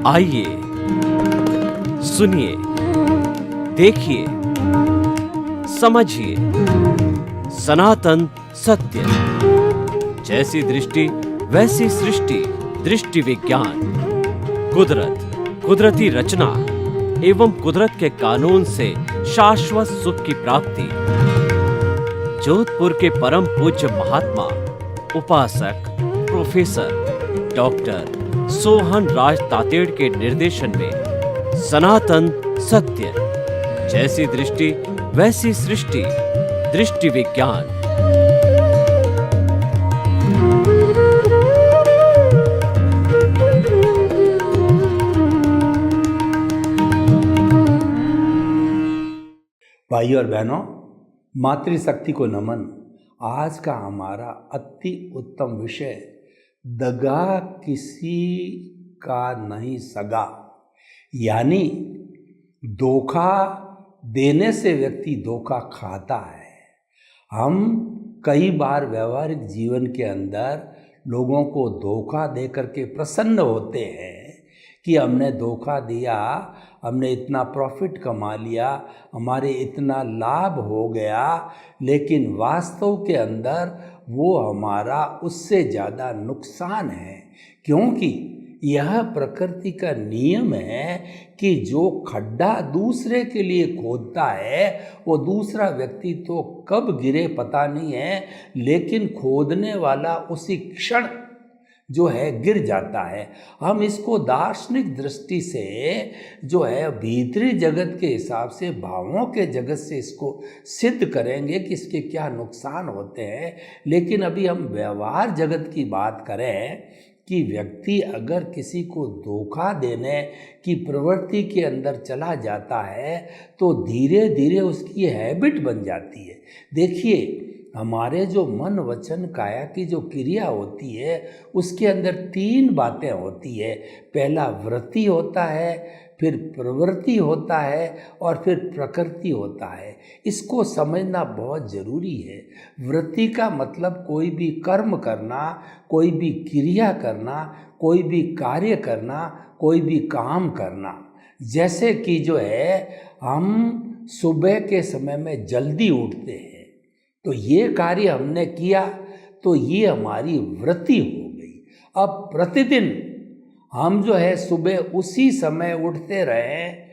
आइए, सुनिए, देखिए, समझिए सनातन सत्य। जैसी दृष्टि वैसी सृष्टि, दृष्टि विज्ञान। कुदरत, कुदरती रचना एवं कुदरत के कानून से शाश्वत सुख की प्राप्ति। जोधपुर के परम पूज्य महात्मा उपासक प्रोफेसर डॉक्टर सोहन राज तातेड़ के निर्देशन में सनातन सत्य। जैसी दृष्टि वैसी सृष्टि, दृष्टि विज्ञान। भाइयों और बहनों, मातृशक्ति को नमन। आज का हमारा अति उत्तम विषय, दगा किसी का नहीं सगा। यानी धोखा देने से व्यक्ति धोखा खाता है। हम कई बार व्यवहारिक जीवन के अंदर लोगों को धोखा दे करके प्रसन्न होते हैं कि हमने धोखा दिया, हमने इतना प्रॉफिट कमा लिया, हमारे इतना लाभ हो गया, लेकिन वास्तव के अंदर वो हमारा उससे ज़्यादा नुकसान है। क्योंकि यह प्रकृति का नियम है कि जो खड्डा दूसरे के लिए खोदता है वो दूसरा व्यक्ति तो कब गिरे पता नहीं है, लेकिन खोदने वाला उसी क्षण जो है गिर जाता है। हम इसको दार्शनिक दृष्टि से जो है भीतरी जगत के हिसाब से, भावों के जगत से इसको सिद्ध करेंगे कि इसके क्या नुकसान होते हैं। लेकिन अभी हम व्यवहार जगत की बात करें कि व्यक्ति अगर किसी को धोखा देने की प्रवृत्ति के अंदर चला जाता है तो धीरे धीरे उसकी हैबिट बन जाती है। देखिए, हमारे जो मन वचन काया की जो क्रिया होती है उसके अंदर 3 बातें होती है। पहला वृत्ति होता है, फिर प्रवृत्ति होता है और फिर प्रकृति होता है। इसको समझना बहुत ज़रूरी है। वृत्ति का मतलब कोई भी कर्म करना, कोई भी क्रिया करना, कोई भी कार्य करना, कोई भी काम करना। जैसे कि जो है हम सुबह के समय में जल्दी उठते हैं तो ये कार्य हमने किया तो ये हमारी वृत्ति हो गई। अब प्रतिदिन हम जो है सुबह उसी समय उठते रहें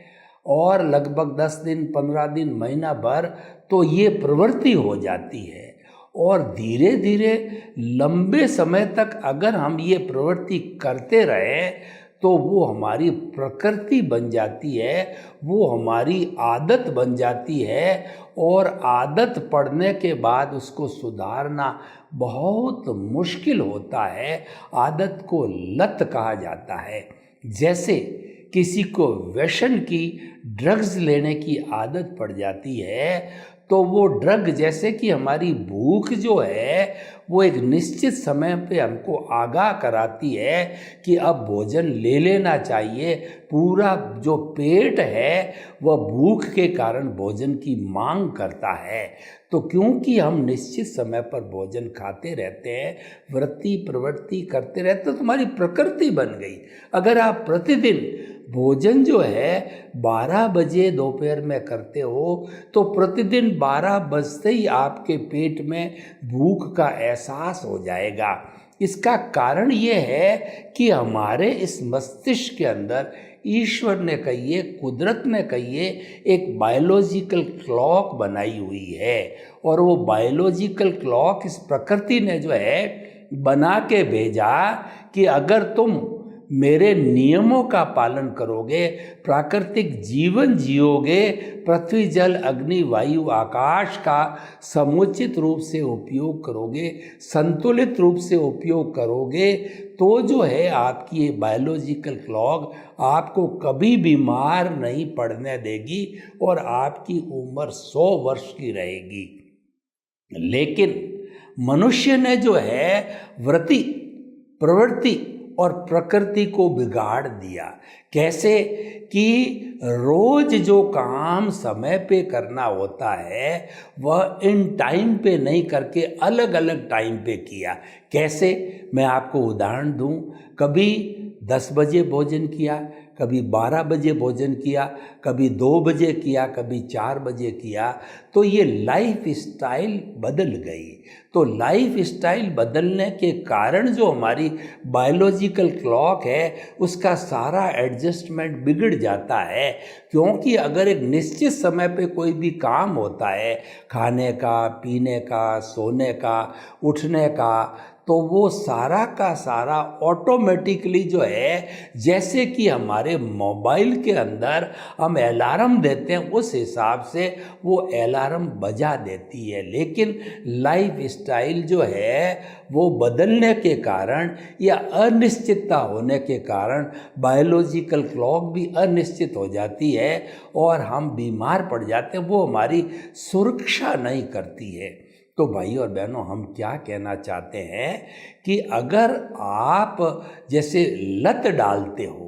और लगभग 10 दिन, 15 दिन, महीना भर तो ये प्रवृत्ति हो जाती है। और धीरे धीरे लंबे समय तक अगर हम ये प्रवृत्ति करते रहें तो वो हमारी प्रकृति बन जाती है, वो हमारी आदत बन जाती है। और आदत पड़ने के बाद उसको सुधारना बहुत मुश्किल होता है। आदत को लत कहा जाता है। जैसे किसी को व्यसन की, ड्रग्स लेने की आदत पड़ जाती है तो वो ड्रग, जैसे कि हमारी भूख जो है वो एक निश्चित समय पे हमको आगाह कराती है कि अब भोजन ले लेना चाहिए। पूरा जो पेट है वह भूख के कारण भोजन की मांग करता है। तो क्योंकि हम निश्चित समय पर भोजन खाते रहते हैं, वृत्ति प्रवृत्ति करते रहते, तो तुम्हारी प्रकृति बन गई। अगर आप प्रतिदिन भोजन जो है 12 बजे दोपहर में करते हो तो प्रतिदिन 12 बजते ही आपके पेट में भूख का एहसास हो जाएगा। इसका कारण ये है कि हमारे इस मस्तिष्क के अंदर ईश्वर ने कहिए, कुदरत ने कहिए, एक बायोलॉजिकल क्लॉक बनाई हुई है। और वो बायोलॉजिकल क्लॉक इस प्रकृति ने जो है बना के भेजा कि अगर तुम मेरे नियमों का पालन करोगे, प्राकृतिक जीवन जियोगे, पृथ्वी जल अग्नि वायु आकाश का समुचित रूप से उपयोग करोगे, संतुलित रूप से उपयोग करोगे, तो जो है आपकी ये बायोलॉजिकल क्लॉक आपको कभी बीमार नहीं पड़ने देगी और आपकी उम्र 100 वर्ष की रहेगी। लेकिन मनुष्य ने जो है वृत्ति, प्रवृत्ति और प्रकृति को बिगाड़ दिया। कैसे कि रोज जो काम समय पे करना होता है वह इन टाइम पे नहीं करके अलग अलग टाइम पे किया। कैसे, मैं आपको उदाहरण दूं। कभी 10 बजे भोजन किया, कभी 12 बजे भोजन किया, कभी 2 बजे किया, कभी 4 बजे किया, तो ये लाइफ स्टाइल बदल गई। तो लाइफ स्टाइल बदलने के कारण जो हमारी बायोलॉजिकल क्लॉक है उसका सारा एडजस्टमेंट बिगड़ जाता है। क्योंकि अगर एक निश्चित समय पे कोई भी काम होता है, खाने का, पीने का, सोने का, उठने का, तो वो सारा का सारा ऑटोमेटिकली जो है, जैसे कि हमारे मोबाइल के अंदर हम अलार्म देते हैं उस हिसाब से वो अलार्म बजा देती है। लेकिन लाइफ स्टाइल जो है वो बदलने के कारण या अनिश्चितता होने के कारण बायोलॉजिकल क्लॉक भी अनिश्चित हो जाती है और हम बीमार पड़ जाते हैं, वो हमारी सुरक्षा नहीं करती है। तो भाई और बहनों, हम क्या कहना चाहते हैं कि अगर आप जैसे लत डालते हो,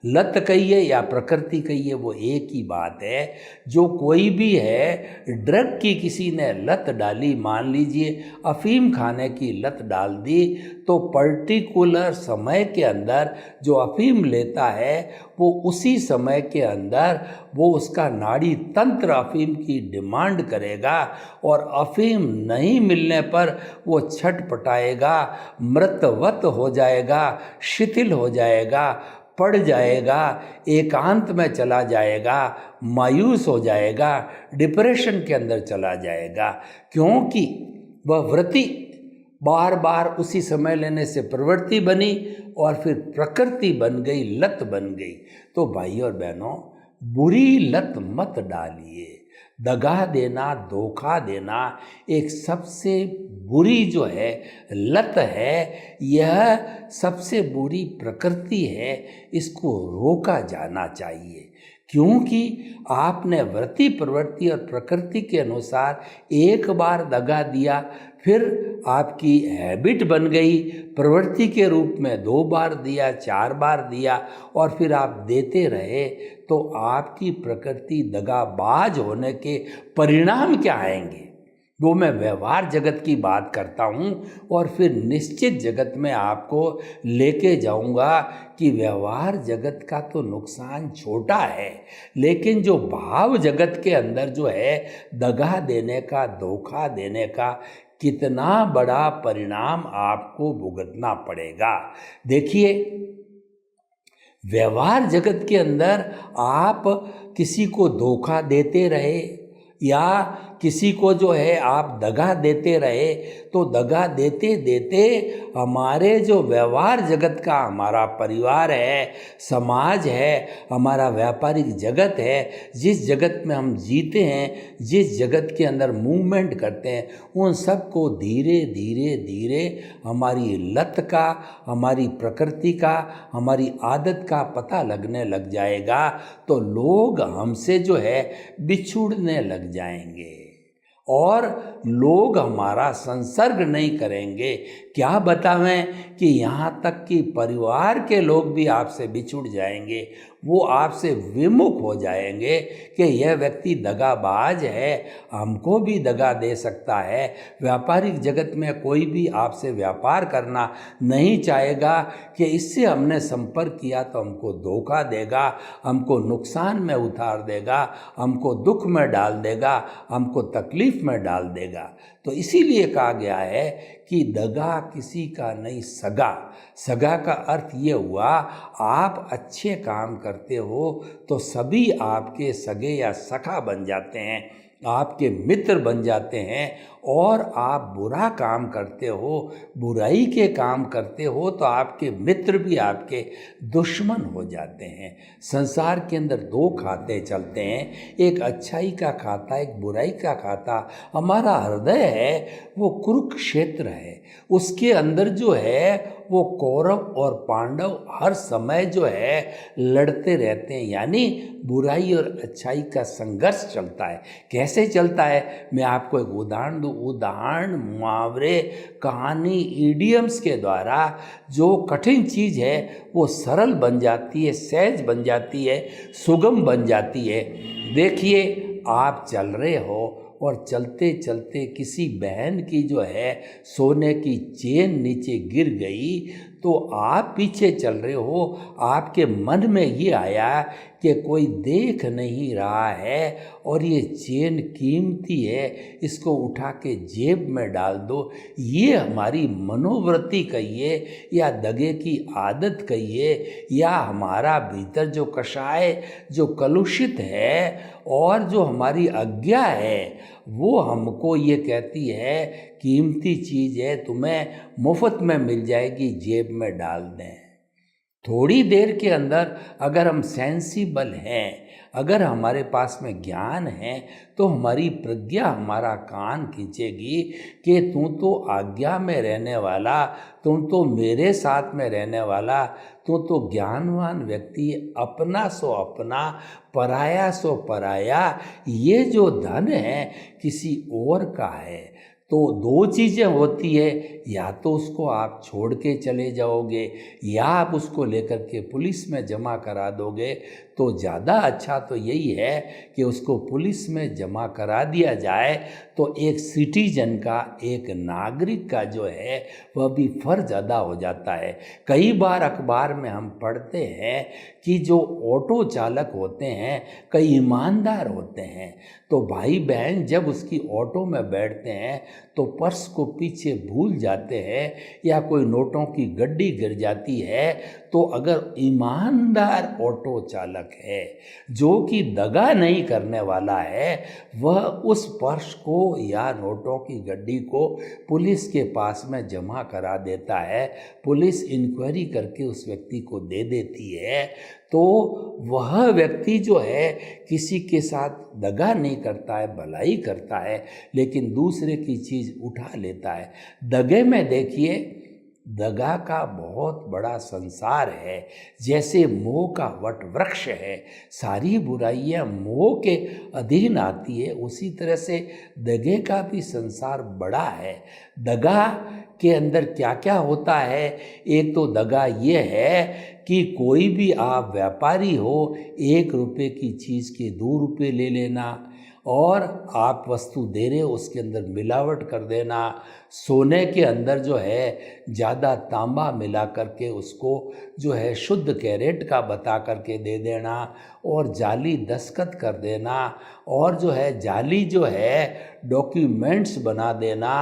लत कहिए या प्रकृति कहिए, वो एक ही बात है। जो कोई भी है, ड्रग की किसी ने लत डाली, मान लीजिए अफीम खाने की लत डाल दी, तो पर्टिकुलर समय के अंदर जो अफीम लेता है वो उसी समय के अंदर वो उसका नाड़ी तंत्र अफीम की डिमांड करेगा और अफीम नहीं मिलने पर वो छटपटाएगा, मृतवत हो जाएगा, शिथिल हो जाएगा, पड़ जाएगा, एकांत में चला जाएगा, मायूस हो जाएगा, डिप्रेशन के अंदर चला जाएगा। क्योंकि वह वृत्ति बार बार उसी समय लेने से प्रवृत्ति बनी और फिर प्रकृति बन गई, लत बन गई। तो भाई और बहनों, बुरी लत मत डालिए। दगा देना, धोखा देना एक सबसे बुरी जो है लत है, यह सबसे बुरी प्रकृति है, इसको रोका जाना चाहिए। क्योंकि आपने वृत्ति, प्रवृत्ति और प्रकृति के अनुसार एक बार दगा दिया, फिर आपकी हैबिट बन गई, प्रवृत्ति के रूप में 2 बार दिया, 4 बार दिया और फिर आप देते रहे, तो आपकी प्रकृति दगाबाज होने के परिणाम क्या आएंगे वो मैं व्यवहार जगत की बात करता हूँ और फिर निश्चित जगत में आपको लेके जाऊँगा कि व्यवहार जगत का तो नुकसान छोटा है, लेकिन जो भाव जगत के अंदर जो है दगा देने का, धोखा देने का कितना बड़ा परिणाम आपको भुगतना पड़ेगा। देखिए, व्यवहार जगत के अंदर आप किसी को धोखा देते रहे या किसी को जो है आप दगा देते रहे, तो दगा देते देते हमारे जो व्यवहार जगत का हमारा परिवार है, समाज है, हमारा व्यापारिक जगत है, जिस जगत में हम जीते हैं, जिस जगत के अंदर मूवमेंट करते हैं, उन सब को धीरे धीरे धीरे हमारी लत का, हमारी प्रकृति का, हमारी आदत का पता लगने लग जाएगा। तो लोग हमसे जो है बिछुड़ने लग जाएंगे और लोग हमारा संसर्ग नहीं करेंगे। क्या बतावें कि यहाँ तक कि परिवार के लोग भी आपसे बिछुड़ जाएंगे, वो आपसे विमुख हो जाएंगे कि यह व्यक्ति दगाबाज है, हमको भी दगा दे सकता है। व्यापारिक जगत में कोई भी आपसे व्यापार करना नहीं चाहेगा कि इससे हमने संपर्क किया तो हमको धोखा देगा, हमको नुकसान में उतार देगा, हमको दुख में डाल देगा, हमको तकलीफ में डाल देगा। तो इसीलिए कहा गया है कि दगा किसी का नहीं सगा। सगा का अर्थ ये हुआ, आप अच्छे काम करते हो तो सभी आपके सगे या सखा बन जाते हैं, आपके मित्र बन जाते हैं। और आप बुरा काम करते हो, बुराई के काम करते हो, तो आपके मित्र भी आपके दुश्मन हो जाते हैं। संसार के अंदर 2 खाते चलते हैं, एक अच्छाई का खाता, एक बुराई का खाता। हमारा हृदय है वो कुरुक्षेत्र है, उसके अंदर जो है वो कौरव और पांडव हर समय जो है लड़ते रहते हैं, यानी बुराई और अच्छाई का संघर्ष चलता है। कैसे चलता है, मैं आपको एक उदाहरण दूँ। उदाहरण, मुहावरे, कहानी, इडियम्स के द्वारा जो कठिन चीज़ है वो सरल बन जाती है, सहज बन जाती है, सुगम बन जाती है। देखिए, आप चल रहे हो और चलते चलते किसी बहन की जो है सोने की चेन नीचे गिर गई, तो आप पीछे चल रहे हो, आपके मन में ये आया कि कोई देख नहीं रहा है और ये चेन कीमती है, इसको उठा के जेब में डाल दो। ये हमारी मनोवृत्ति कहिए या दगे की आदत कहिए या हमारा भीतर जो कषाय जो कलुषित है और जो हमारी आज्ञा है, वो हमको ये कहती है कीमती चीज़ है, तुम्हें मुफ्त में मिल जाएगी, जेब में डाल दें। थोड़ी देर के अंदर अगर हम सेंसिबल हैं, अगर हमारे पास में ज्ञान है, तो हमारी प्रज्ञा हमारा कान खींचेगी कि तू तो आज्ञा में रहने वाला, तुम तो मेरे साथ में रहने वाला, तू तो ज्ञानवान व्यक्ति, अपना सो अपना, पराया सो पराया। ये जो धन है किसी और का है। तो दो चीज़ें होती है, या तो उसको आप छोड़ के चले जाओगे या आप उसको लेकर के पुलिस में जमा करा दोगे। तो ज़्यादा अच्छा तो यही है कि उसको पुलिस में जमा करा दिया जाए, तो एक सिटीजन का, एक नागरिक का जो है वह भी फ़र्ज अदा हो जाता है। कई बार अखबार में हम पढ़ते हैं कि जो ऑटो चालक होते हैं कई ईमानदार होते हैं, तो भाई बहन जब उसकी ऑटो में बैठते हैं तो पर्स को पीछे भूल जाते हैं या कोई नोटों की गड्डी गिर जाती है, तो अगर ईमानदार ऑटो चालक है जो कि दगा नहीं करने वाला है, वह उस पर्स को या नोटों की गड्डी को पुलिस के पास में जमा करा देता है, पुलिस इंक्वायरी करके उस व्यक्ति को दे देती है, तो वह व्यक्ति जो है किसी के साथ दगा नहीं करता है, भलाई करता है, लेकिन दूसरे की चीज़ उठा लेता है। दगे में देखिए, दगा का बहुत बड़ा संसार है। जैसे मोह का वट वृक्ष है, सारी बुराइयां मोह के अधीन आती है, उसी तरह से दगे का भी संसार बड़ा है। दगा के अंदर क्या क्या होता है? एक तो दगा ये है कि कोई भी आप व्यापारी हो, 1 रुपये की चीज़ के 2 रुपये ले लेना, और आप वस्तु दे रहे हो उसके अंदर मिलावट कर देना, सोने के अंदर जो है ज़्यादा तांबा मिला करके उसको जो है शुद्ध कैरेट का बता करके दे देना, और जाली दस्तखत कर देना, और जो है जाली जो है डॉक्यूमेंट्स बना देना,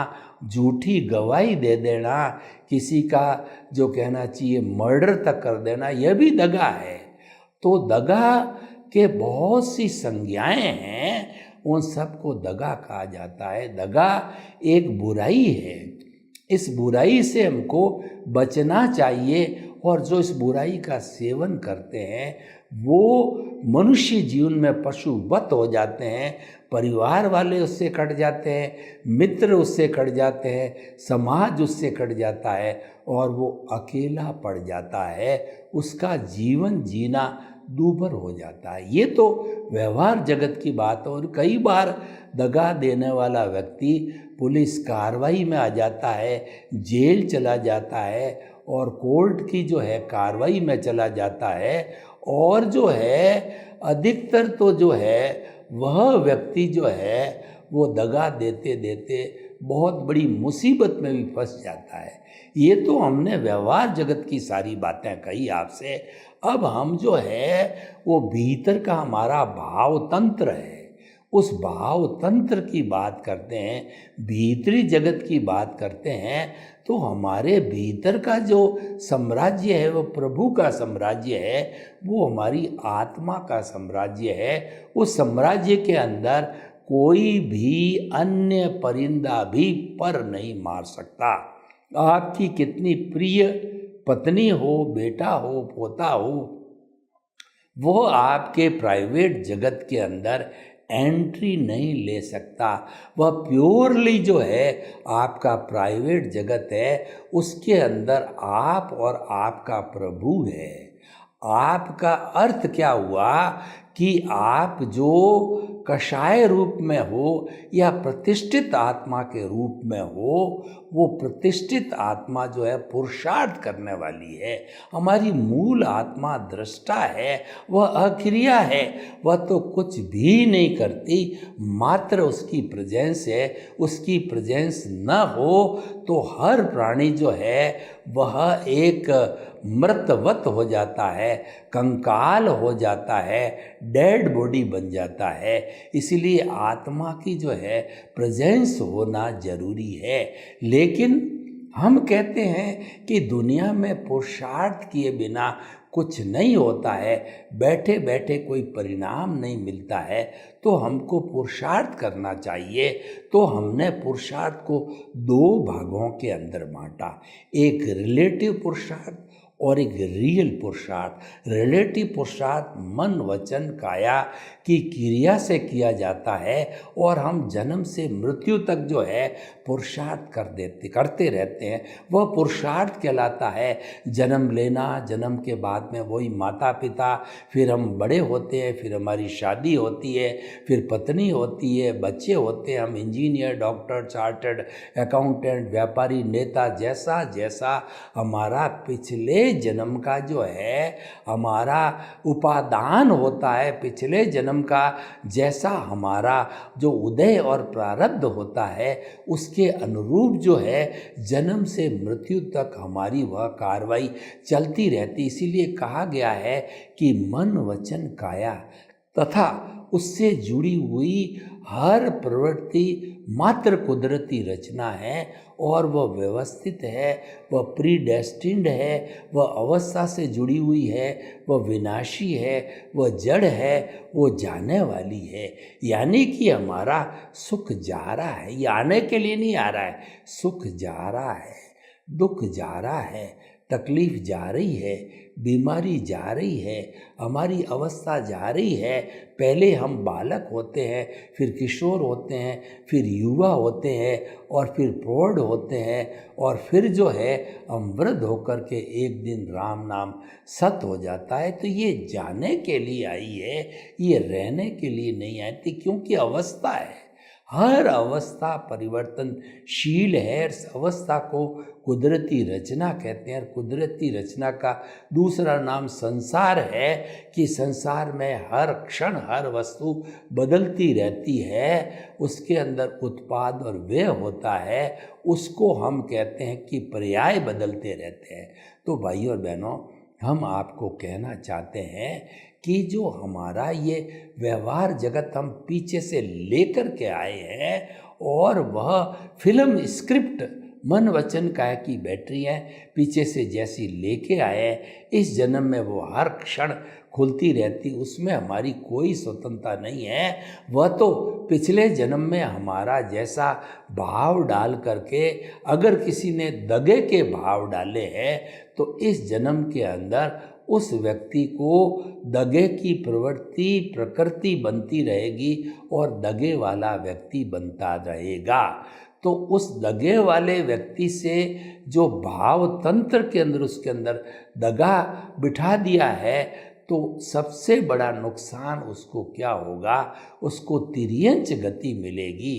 झूठी गवाही दे देना, किसी का जो कहना चाहिए मर्डर तक कर देना, यह भी दगा है। तो दगा के बहुत सी संज्ञाएं हैं, उन सबको दगा कहा जाता है। दगा एक बुराई है, इस बुराई से हमको बचना चाहिए, और जो इस बुराई का सेवन करते हैं वो मनुष्य जीवन में पशुवत हो जाते हैं। परिवार वाले उससे कट जाते हैं, मित्र उससे कट जाते हैं, समाज उससे कट जाता है, और वो अकेला पड़ जाता है, उसका जीवन जीना दूभर हो जाता है। ये तो व्यवहार जगत की बात है। और कई बार दगा देने वाला व्यक्ति पुलिस कार्रवाई में आ जाता है, जेल चला जाता है, और कोर्ट की जो है कार्रवाई में चला जाता है, और जो है अधिकतर तो जो है वह व्यक्ति जो है वो दगा देते देते बहुत बड़ी मुसीबत में भी फंस जाता है। ये तो हमने व्यवहार जगत की सारी बातें कही आपसे। अब हम जो है वो भीतर का हमारा भाव तंत्र है, उस भाव तंत्र की बात करते हैं, भीतरी जगत की बात करते हैं। तो हमारे भीतर का जो साम्राज्य है वो प्रभु का साम्राज्य है, वो हमारी आत्मा का साम्राज्य है। उस साम्राज्य के अंदर कोई भी अन्य परिंदा भी पर नहीं मार सकता। आपकी कितनी प्रिय पत्नी हो, बेटा हो, पोता हो, वो आपके प्राइवेट जगत के अंदर एंट्री नहीं ले सकता। वह प्योरली जो है आपका प्राइवेट जगत है, उसके अंदर आप और आपका प्रभु है। आपका अर्थ क्या हुआ कि आप जो कषाय रूप में हो या प्रतिष्ठित आत्मा के रूप में हो, वो प्रतिष्ठित आत्मा जो है पुरुषार्थ करने वाली है। हमारी मूल आत्मा दृष्टा है, वह अक्रिया है, वह तो कुछ भी नहीं करती, मात्र उसकी प्रेजेंस है। उसकी प्रेजेंस न हो तो हर प्राणी जो है वह एक मृतवत हो जाता है, कंकाल हो जाता है, डेड बॉडी बन जाता है। इसीलिए आत्मा की जो है प्रेजेंस होना जरूरी है। लेकिन हम कहते हैं कि दुनिया में पुरुषार्थ किए बिना कुछ नहीं होता है, बैठे बैठे कोई परिणाम नहीं मिलता है, तो हमको पुरुषार्थ करना चाहिए। तो हमने पुरुषार्थ को दो भागों के अंदर बांटा, एक रिलेटिव पुरुषार्थ और एक रियल पुरुषार्थ। रिलेटिव पुरुषार्थ मन वचन काया की क्रिया से किया जाता है और हम जन्म से मृत्यु तक जो है पुरुषार्थ करते रहते हैं, वह पुरुषार्थ कहलाता है। जन्म लेना, जन्म के बाद में वही माता पिता, फिर हम बड़े होते हैं, फिर हमारी शादी होती है, फिर पत्नी होती है, बच्चे होते हैं, हम इंजीनियर, डॉक्टर, चार्टर्ड अकाउंटेंट, व्यापारी, नेता, जैसा जैसा हमारा पिछले जन्म का जो है हमारा उपादान होता है, पिछले जन्म का जैसा हमारा जो उदय और प्रारब्ध होता है, उसके अनुरूप जो है जन्म से मृत्यु तक हमारी वह कार्रवाई चलती रहती। इसीलिए कहा गया है कि मन वचन काया तथा उससे जुड़ी हुई हर प्रवृत्ति मात्र कुदरती रचना है और वह व्यवस्थित है, वह प्रीडेस्टिन्ड है, वह अवस्था से जुड़ी हुई है, वह विनाशी है, वह जड़ है, वो जाने वाली है। यानी कि हमारा सुख जा रहा है, ये आने के लिए नहीं आ रहा है, सुख जा रहा है, दुख जा रहा है, तकलीफ जा रही है, बीमारी जा रही है, हमारी अवस्था जा रही है। पहले हम बालक होते हैं, फिर किशोर होते हैं, फिर युवा होते हैं और फिर प्रौढ़ होते हैं और फिर जो है हम वृद्ध होकर के एक दिन राम नाम सत हो जाता है। तो ये जाने के लिए आई है, ये रहने के लिए नहीं आई थी, क्योंकि अवस्था है, हर अवस्था परिवर्तनशील है। इस अवस्था को कुदरती रचना कहते हैं। कुदरती रचना का दूसरा नाम संसार है कि संसार में हर क्षण हर वस्तु बदलती रहती है, उसके अंदर उत्पाद और व्यय होता है, उसको हम कहते हैं कि पर्याय बदलते रहते हैं। तो भाइयों और बहनों, हम आपको कहना चाहते हैं कि जो हमारा ये व्यवहार जगत हम पीछे से लेकर के आए हैं और वह फिल्म स्क्रिप्ट मन वचन काया की बैटरी है, पीछे से जैसी लेके आए इस जन्म में वो हर क्षण खुलती रहती, उसमें हमारी कोई स्वतंत्रता नहीं है। वह तो पिछले जन्म में हमारा जैसा भाव डाल करके, अगर किसी ने दगे के भाव डाले हैं तो इस जन्म के अंदर उस व्यक्ति को दगे की प्रकृति बनती रहेगी और दगे वाला व्यक्ति बनता रहेगा। तो उस दगे वाले व्यक्ति से जो भाव तंत्र के अंदर उसके अंदर दगा बिठा दिया है, तो सबसे बड़ा नुकसान उसको क्या होगा, उसको तिर्यंच गति मिलेगी।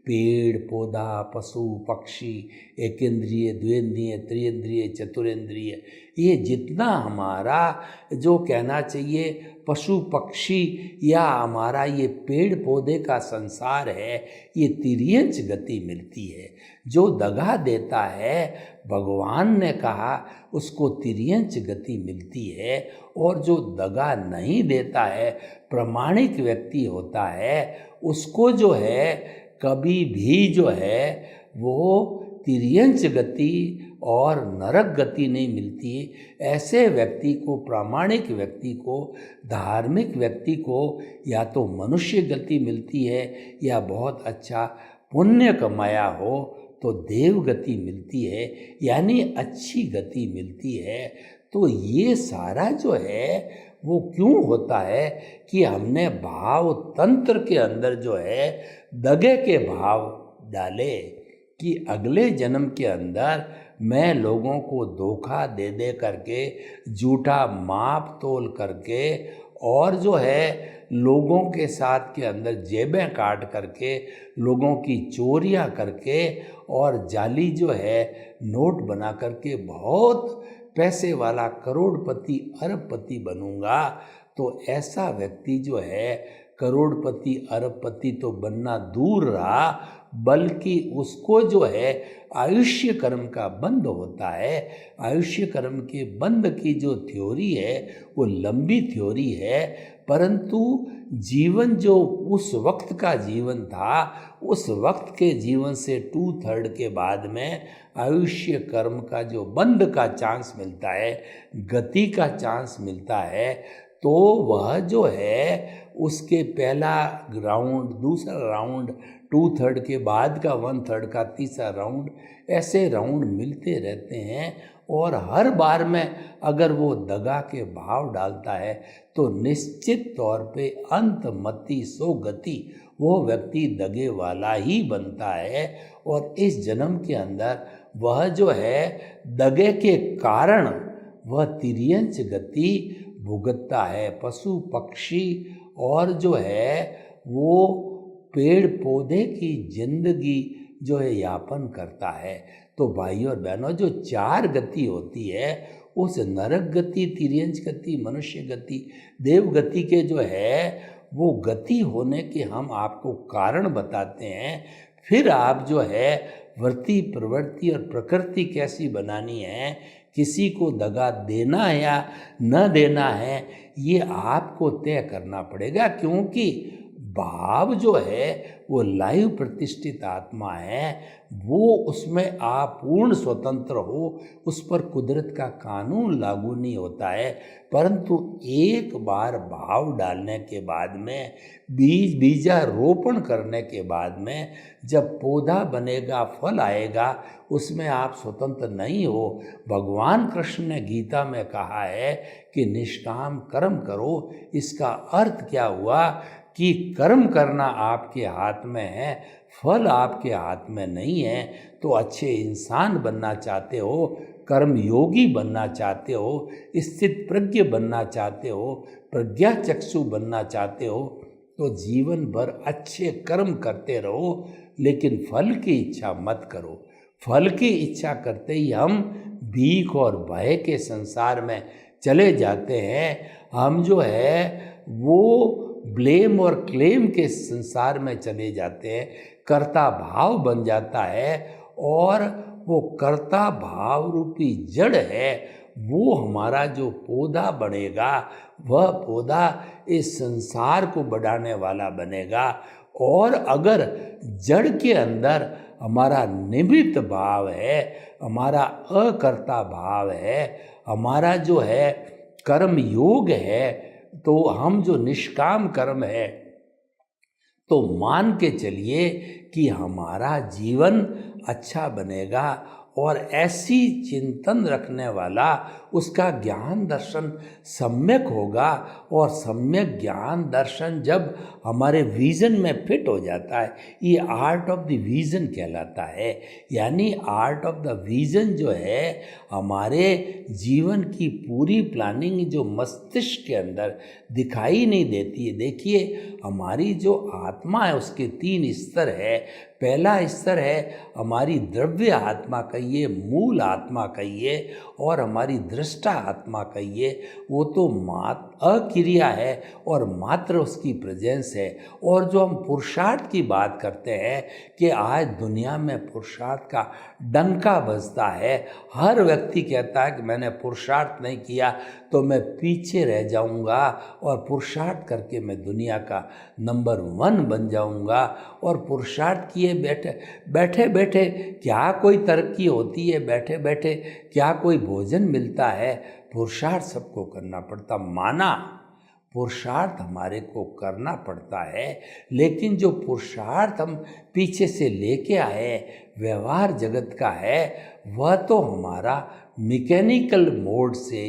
पेड़ पौधा पशु पक्षी एक इंद्रिय द्विंद्रिय त्रिइंद्रिय चतुरेंद्रिय, ये जितना हमारा जो कहना चाहिए पशु पक्षी या हमारा ये पेड़ पौधे का संसार है, ये तिर्यंच गति मिलती है। जो दगा देता है, भगवान ने कहा उसको तिर्यंच गति मिलती है, और जो दगा नहीं देता है, प्रामाणिक व्यक्ति होता है, उसको जो है कभी भी जो है वो तिर्यंच गति और नरक गति नहीं मिलती। ऐसे व्यक्ति को, प्रामाणिक व्यक्ति को, धार्मिक व्यक्ति को या तो मनुष्य गति मिलती है या बहुत अच्छा पुण्य कमाया हो तो देव गति मिलती है, यानी अच्छी गति मिलती है। तो ये सारा जो है वो क्यों होता है कि हमने भाव तंत्र के अंदर जो है दगे के भाव डाले कि अगले जन्म के अंदर मैं लोगों को धोखा दे दे करके, झूठा माप तोल करके और जो है लोगों के साथ के अंदर जेबें काट करके, लोगों की चोरियां करके और जाली जो है नोट बना करके बहुत पैसे वाला करोड़पति अरबपति बनूंगा। तो ऐसा व्यक्ति जो है करोड़पति अरबपति तो बनना दूर रहा, बल्कि उसको जो है आयुष्य कर्म का बंध होता है। आयुष्य कर्म के बंध की जो थ्योरी है वो लंबी थ्योरी है, परंतु जीवन जो उस वक्त का जीवन था, उस वक्त के जीवन से 2/3 के बाद में आयुष्य कर्म का जो बंध का चांस मिलता है, गति का चांस मिलता है, तो वह जो है उसके पहला राउंड, दूसरा राउंड, 2/3 के बाद का 1/3 का तीसरा राउंड, ऐसे राउंड मिलते रहते हैं। और हर बार में अगर वो दगा के भाव डालता है तो निश्चित तौर पे अंतमति सो गति, वो व्यक्ति दगे वाला ही बनता है। और इस जन्म के अंदर वह जो है दगे के कारण वह तिर्यंच गति भुगतता है। पशु पक्षी और जो है वो पेड़ पौधे की जिंदगी जो है यापन करता है। तो भाइयों और बहनों, जो 4 गति होती है, उस नरक गति, तिर्यंच गति, मनुष्य गति, देव गति के जो है वो गति होने के हम आपको कारण बताते हैं। फिर आप जो है वृत्ति, प्रवृत्ति और प्रकृति कैसी बनानी है, किसी को दगा देना है या न देना है, ये आपको तय करना पड़ेगा। क्योंकि भाव जो है वो लाइव प्रतिष्ठित आत्मा है, वो उसमें आप पूर्ण स्वतंत्र हो, उस पर कुदरत का कानून लागू नहीं होता है। परंतु एक बार भाव डालने के बाद में, बीजारोपण करने के बाद में जब पौधा बनेगा, फल आएगा, उसमें आप स्वतंत्र नहीं हो। भगवान कृष्ण ने गीता में कहा है कि निष्काम कर्म करो। इसका अर्थ क्या हुआ कि कर्म करना आपके हाथ में है, फल आपके हाथ में नहीं है। तो अच्छे इंसान बनना चाहते हो, कर्म योगी बनना चाहते हो, स्थित प्रज्ञ बनना चाहते हो, प्रज्ञा चक्षु बनना चाहते हो, तो जीवन भर अच्छे कर्म करते रहो, लेकिन फल की इच्छा मत करो। फल की इच्छा करते ही हम भीख और भय के संसार में चले जाते हैं। हम जो है वो ब्लेम और क्लेम के संसार में चले जाते हैं। कर्ता भाव बन जाता है, और वो कर्ता भाव रूपी जड़ है, वो हमारा जो पौधा बनेगा, वह पौधा इस संसार को बढ़ाने वाला बनेगा। और अगर जड़ के अंदर हमारा निमित्त भाव है, हमारा अकर्ता भाव है, हमारा जो है कर्म योग है, तो हम जो निष्काम कर्म है, तो मान के चलिए कि हमारा जीवन अच्छा बनेगा। और ऐसी चिंतन रखने वाला, उसका ज्ञान दर्शन सम्यक होगा। और सम्यक ज्ञान दर्शन जब हमारे विजन में फिट हो जाता है, ये आर्ट ऑफ द विजन कहलाता है। यानी आर्ट ऑफ द विजन जो है हमारे जीवन की पूरी प्लानिंग जो मस्तिष्क के अंदर दिखाई नहीं देती है। देखिए, हमारी जो आत्मा है उसके 3 स्तर है। पहला स्तर है हमारी द्रव्य आत्मा कहिए, मूल आत्मा कहिए, और हमारी दृष्टा आत्मा कहिए। वो तो अक्रिया है और मात्र उसकी प्रेजेंस है। और जो हम पुरुषार्थ की बात करते हैं कि आज दुनिया में पुरुषार्थ का डंका बजता है। हर व्यक्ति कहता है कि मैंने पुरुषार्थ नहीं किया तो मैं पीछे रह जाऊंगा, और पुरुषार्थ करके मैं दुनिया का नंबर 1 बन जाऊंगा। और पुरुषार्थ किए बैठे बैठे क्या कोई तरक्की होती है? बैठे बैठे क्या कोई भोजन मिलता है? पुरुषार्थ सबको करना पड़ता। माना पुरुषार्थ हमारे को करना पड़ता है, लेकिन जो पुरुषार्थ हम पीछे से लेके आए व्यवहार जगत का है, वह तो हमारा मैकेनिकल मोड से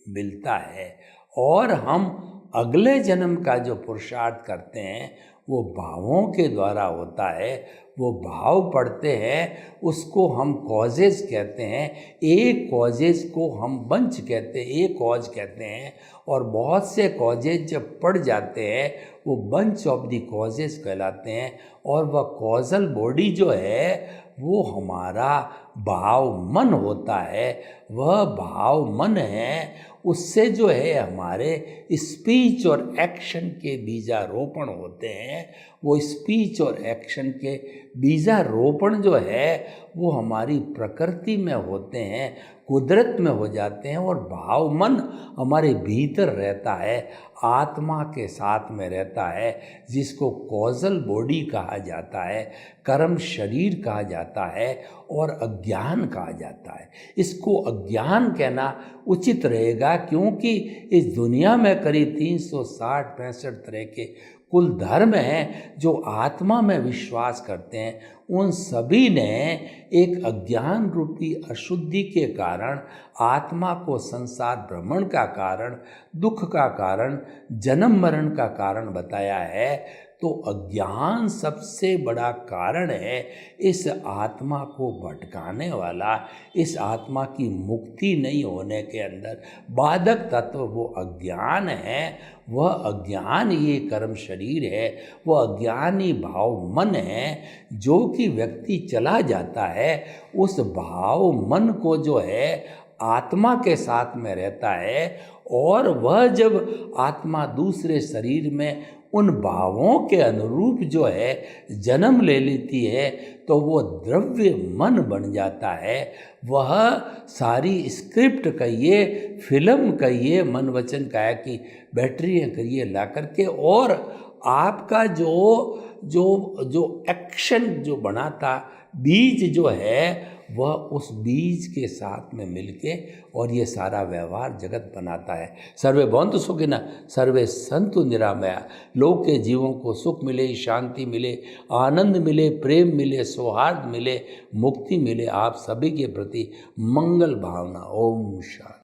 मिलता है। और हम अगले जन्म का जो पुरुषार्थ करते हैं वो भावों के द्वारा होता है। वो भाव पढ़ते हैं उसको हम कॉजेज कहते हैं। एक कॉजेज को हम बंच कहते हैं, एक कॉज कहते हैं, और बहुत से कॉजेज जब पढ़ जाते हैं वो बंच ऑफ द कॉजेज कहलाते हैं। और वह कॉजल बॉडी जो है वो हमारा भाव मन होता है, वह भाव मन है, उससे जो है हमारे स्पीच और एक्शन के बीजारोपण होते हैं। वो स्पीच और एक्शन के बीजारोपण जो है वो हमारी प्रकृति में होते हैं, कुदरत में हो जाते हैं, और भाव मन हमारे भीतर रहता है, आत्मा के साथ में रहता है, जिसको कॉजल बॉडी कहा जाता है, कर्म शरीर कहा जाता है और अज्ञान कहा जाता है। इसको अज्ञान कहना उचित रहेगा, क्योंकि इस दुनिया में करीब 360-65 तरह के कुल धर्म हैं जो आत्मा में विश्वास करते हैं। उन सभी ने एक अज्ञान रूपी अशुद्धि के कारण आत्मा को संसार भ्रमण का कारण, दुख का कारण, जन्म मरण का कारण बताया है। तो अज्ञान सबसे बड़ा कारण है इस आत्मा को भटकाने वाला, इस आत्मा की मुक्ति नहीं होने के अंदर बाधक तत्व वो अज्ञान है। वह अज्ञान ये कर्म शरीर है, वह अज्ञान ही भाव मन है। जो कि व्यक्ति चला जाता है उस भाव मन को जो है आत्मा के साथ में रहता है, और वह जब आत्मा दूसरे शरीर में उन भावों के अनुरूप जो है जन्म ले लेती है तो वो द्रव्य मन बन जाता है। वह सारी स्क्रिप्ट कहिए, फिल्म कहिए, मन वचन काया की बैटरियाँ कहिए ला करके, और आपका जो एक्शन जो बना था, बीज जो है वह उस बीज के साथ में मिलके और ये सारा व्यवहार जगत बनाता है। सर्वे भवन्तु सुखिनः, सर्वे सन्तु निरामया। लोग के जीवों को सुख मिले, शांति मिले, आनंद मिले, प्रेम मिले, सौहार्द मिले, मुक्ति मिले। आप सभी के प्रति मंगल भावना। ओम शांति।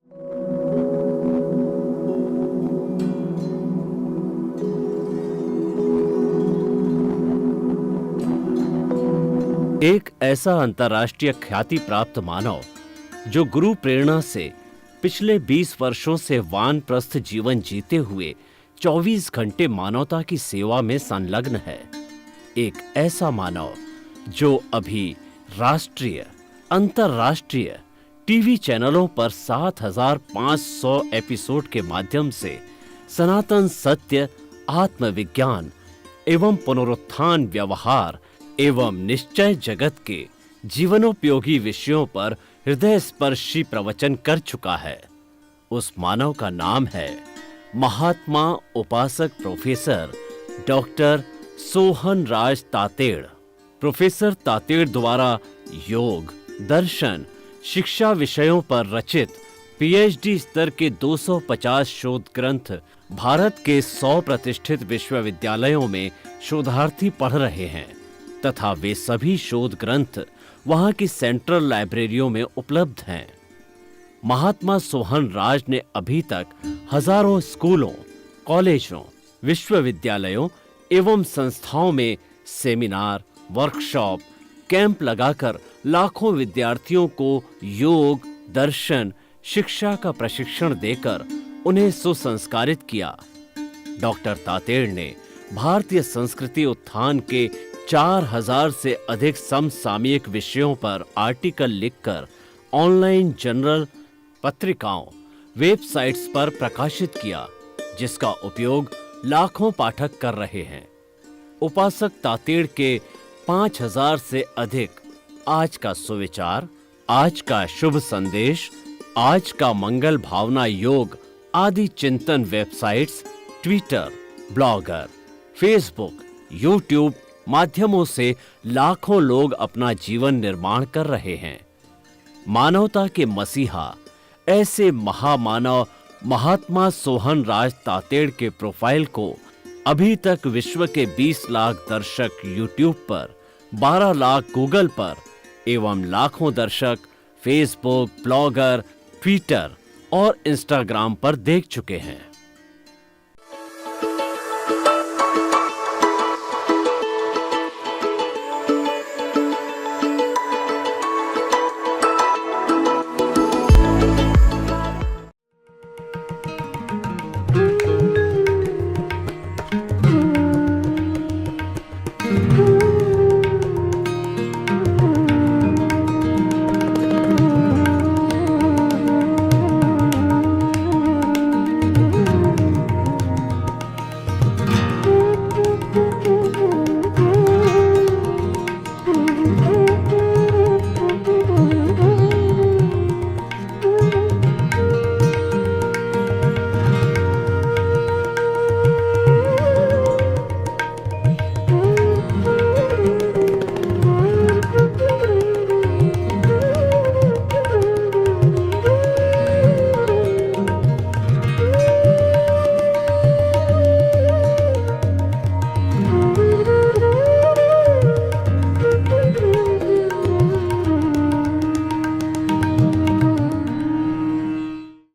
एक ऐसा अंतर्राष्ट्रीय ख्याति प्राप्त मानव जो गुरु प्रेरणा से पिछले 20 वर्षों से वानप्रस्थ जीवन जीते हुए 24 घंटे मानवता की सेवा में संलग्न है। एक ऐसा मानव जो अभी राष्ट्रीय, अंतर्राष्ट्रीय टीवी चैनलों पर 7,500 एपिसोड के माध्यम से सनातन सत्य, आत्मविज्ञान एवं पुनरुत्थान, व्यवहार एवं निश्चय जगत के जीवनोपयोगी विषयों पर हृदय स्पर्शी प्रवचन कर चुका है। उस मानव का नाम है महात्मा उपासक प्रोफेसर डॉक्टर सोहन राज तातेड़। प्रोफेसर तातेड़ द्वारा योग, दर्शन, शिक्षा विषयों पर रचित पीएचडी स्तर के 250 शोध ग्रंथ भारत के 100 प्रतिष्ठित विश्वविद्यालयों में शोधार्थी पढ़ रहे हैं तथा वे सभी शोध ग्रंथ वहां की सेंट्रल लाइब्रेरियों में उपलब्ध हैं। महात्मा सोहन राज ने अभी तक हजारों स्कूलों, कॉलेजों, विश्वविद्यालयों एवं संस्थाओं में सेमिनार, वर्कशॉप, कैंप लगाकर लाखों विद्यार्थियों को योग, दर्शन, शिक्षा का प्रशिक्षण देकर उन्हें सुसंस्कारित किया। डॉक्टर तातेड़ ने भारतीय संस्कृति उत्थान के 4000 से अधिक समसामयिक विषयों पर आर्टिकल लिखकर ऑनलाइन जर्नल, पत्रिकाओं, वेबसाइट्स पर प्रकाशित किया, जिसका उपयोग लाखों पाठक कर रहे हैं। उपासक तातेड़ के 5000 से अधिक आज का सुविचार, आज का शुभ संदेश, आज का मंगल भावना योग आदि चिंतन websites, Twitter, blogger, Facebook, YouTube माध्यमों से लाखों लोग अपना जीवन निर्माण कर रहे हैं। मानवता के मसीहा ऐसे महामानव महात्मा सोहन राज तातेड़ के प्रोफाइल को अभी तक विश्व के 20 लाख दर्शक यूट्यूब पर, 12 लाख गूगल पर एवं लाखों दर्शक फेसबुक, ब्लॉगर, ट्विटर और इंस्टाग्राम पर देख चुके हैं। नमः।